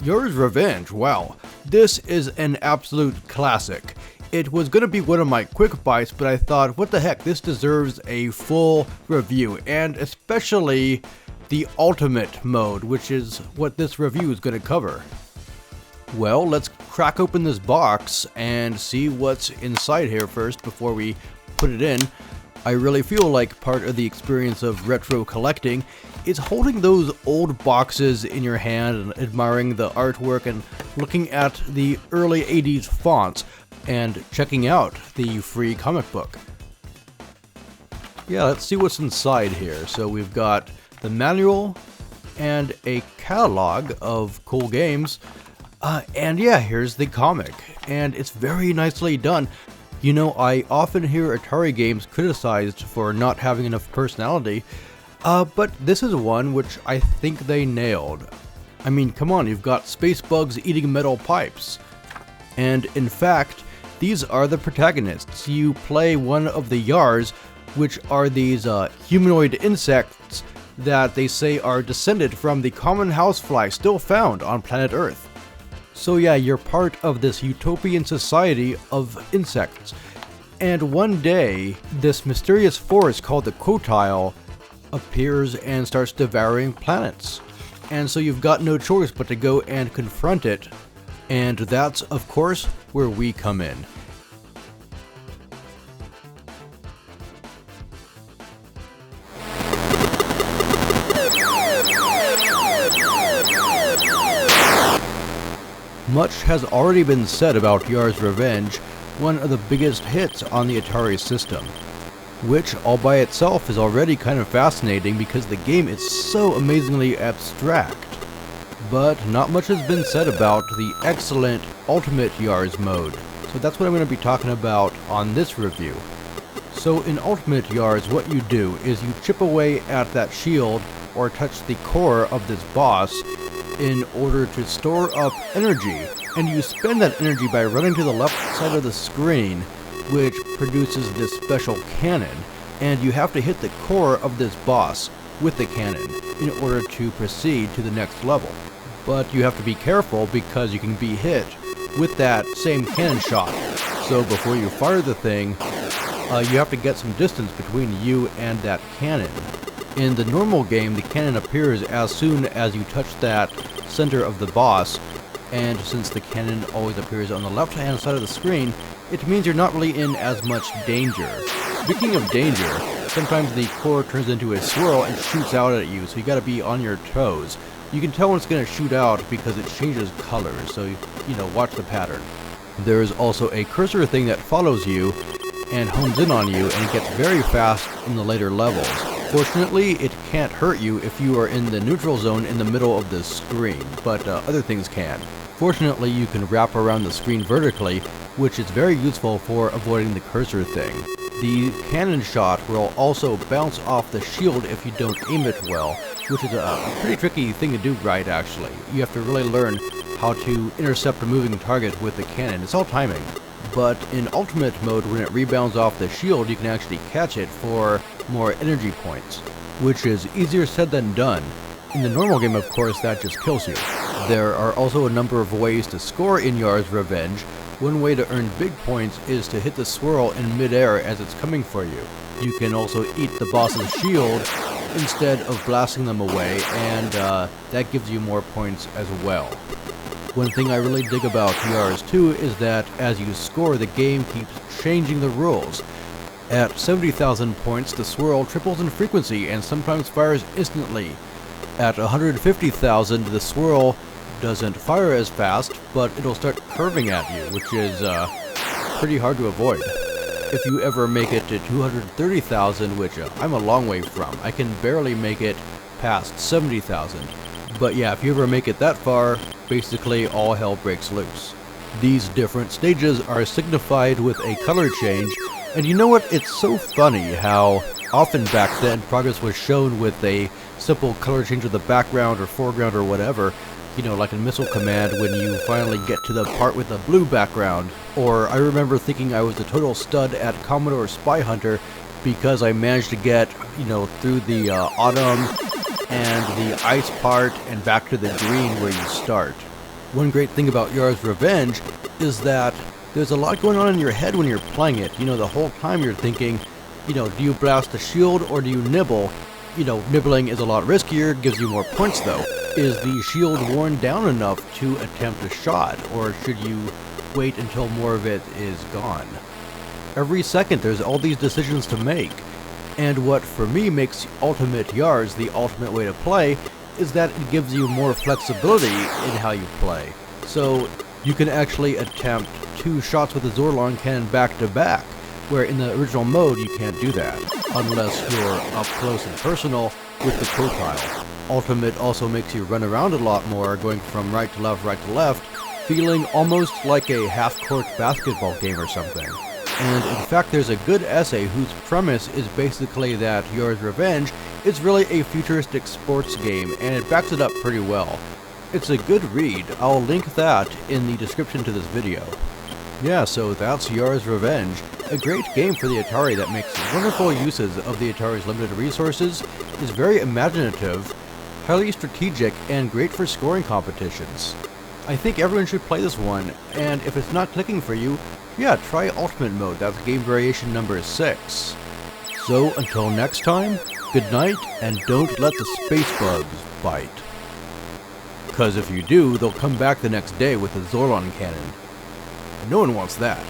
Yars Revenge, wow, this is an absolute classic. It was going to be one of my quick bites, but I thought, what the heck, this deserves a full review, and especially the ultimate mode, which is what this review is going to cover. Well, let's crack open this box and see what's inside here first before we put it in. I really feel like part of the experience of retro collecting is holding those old boxes in your hand and admiring the artwork and looking at the early 80s fonts and checking out the free comic book. Yeah, let's see what's inside here. So we've got the manual and a catalog of cool games. And yeah, here's the comic. And it's very nicely done. You know, I often hear Atari games criticized for not having enough personality, but this is one which I think they nailed. I mean, come on, you've got space bugs eating metal pipes. And in fact, these are the protagonists. You play one of the Yars, which are these humanoid insects that they say are descended from the common housefly still found on planet Earth. So yeah, you're part of this utopian society of insects. And one day, this mysterious force called the Quotile appears and starts devouring planets. And so you've got no choice but to go and confront it. And that's, of course, where we come in. Much has already been said about Yars Revenge, one of the biggest hits on the Atari system, which all by itself is already kind of fascinating because the game is so amazingly abstract. But not much has been said about the excellent Ultimate Yars mode, so that's what I'm going to be talking about on this review. So in Ultimate Yars, what you do is you chip away at that shield or touch the core of this boss in order to store up energy, and you spend that energy by running to the left side of the screen, which produces this special cannon, and you have to hit the core of this boss with the cannon in order to proceed to the next level. But you have to be careful because you can be hit with that same cannon shot, so before you fire the thing, you have to get some distance between you and that cannon. In the normal game, the cannon appears as soon as you touch that center of the boss, and since the cannon always appears on the left-hand side of the screen, it means you're not really in as much danger. Speaking of danger, sometimes the core turns into a swirl and shoots out at you, so you gotta be on your toes. You can tell when it's gonna shoot out because it changes colors, so you know, watch the pattern. There is also a cursor thing that follows you and hones in on you, and it gets very fast in the later levels. Fortunately, it can't hurt you if you are in the neutral zone in the middle of the screen, but other things can. Fortunately, you can wrap around the screen vertically, which is very useful for avoiding the cursor thing. The cannon shot will also bounce off the shield if you don't aim it well, which is a pretty tricky thing to do right, actually. You have to really learn how to intercept a moving target with the cannon. It's all timing. But in Ultimate mode, when it rebounds off the shield, you can actually catch it for more energy points, which is easier said than done. In the normal game, of course, that just kills you. There are also a number of ways to score in Yars Revenge. One way to earn big points is to hit the swirl in midair as it's coming for you. You can also eat the boss's shield instead of blasting them away, and that gives you more points as well. One thing I really dig about Yars 2 is that as you score, the game keeps changing the rules. At 70,000 points, the swirl triples in frequency and sometimes fires instantly. At 150,000, the swirl doesn't fire as fast, but it'll start curving at you, which is pretty hard to avoid. If you ever make it to 230,000, which I'm a long way from, I can barely make it past 70,000. But yeah, if you ever make it that far, basically all hell breaks loose. These different stages are signified with a color change, and you know what? It's so funny how often back then progress was shown with a simple color change of the background or foreground or whatever, you know, like in Missile Command when you finally get to the part with the blue background. Or I remember thinking I was a total stud at Commodore Spy Hunter because I managed to get, you know, through the autumn and the ice part and back to the green where you start. One great thing about Yars Revenge is that there's a lot going on in your head when you're playing it. You know, the whole time you're thinking, you know, do you blast the shield or do you nibble? You know, nibbling is a lot riskier, gives you more points though. Is the shield worn down enough to attempt a shot, or should you wait until more of it is gone? Every second there's all these decisions to make, and what for me makes Ultimate Yars the ultimate way to play is that it gives you more flexibility in how you play. So you can actually attempt 2 shots with the Zorlon cannon back to back, where in the original mode you can't do that, unless you're up close and personal with the profile. Ultimate also makes you run around a lot more, going from right to left, feeling almost like a half-court basketball game or something. And in fact, there's a good essay whose premise is basically that Yars Revenge is really a futuristic sports game, and it backs it up pretty well. It's a good read. I'll link that in the description to this video. Yeah, so that's Yars Revenge, a great game for the Atari that makes wonderful uses of the Atari's limited resources, is very imaginative, highly strategic, and great for scoring competitions. I think everyone should play this one, and if it's not clicking for you, yeah, try Ultimate Mode. That's game variation number 6. So, until next time, good night, and don't let the space bugs bite. 'Cause if you do, they'll come back the next day with a Zorlon cannon. No one wants that.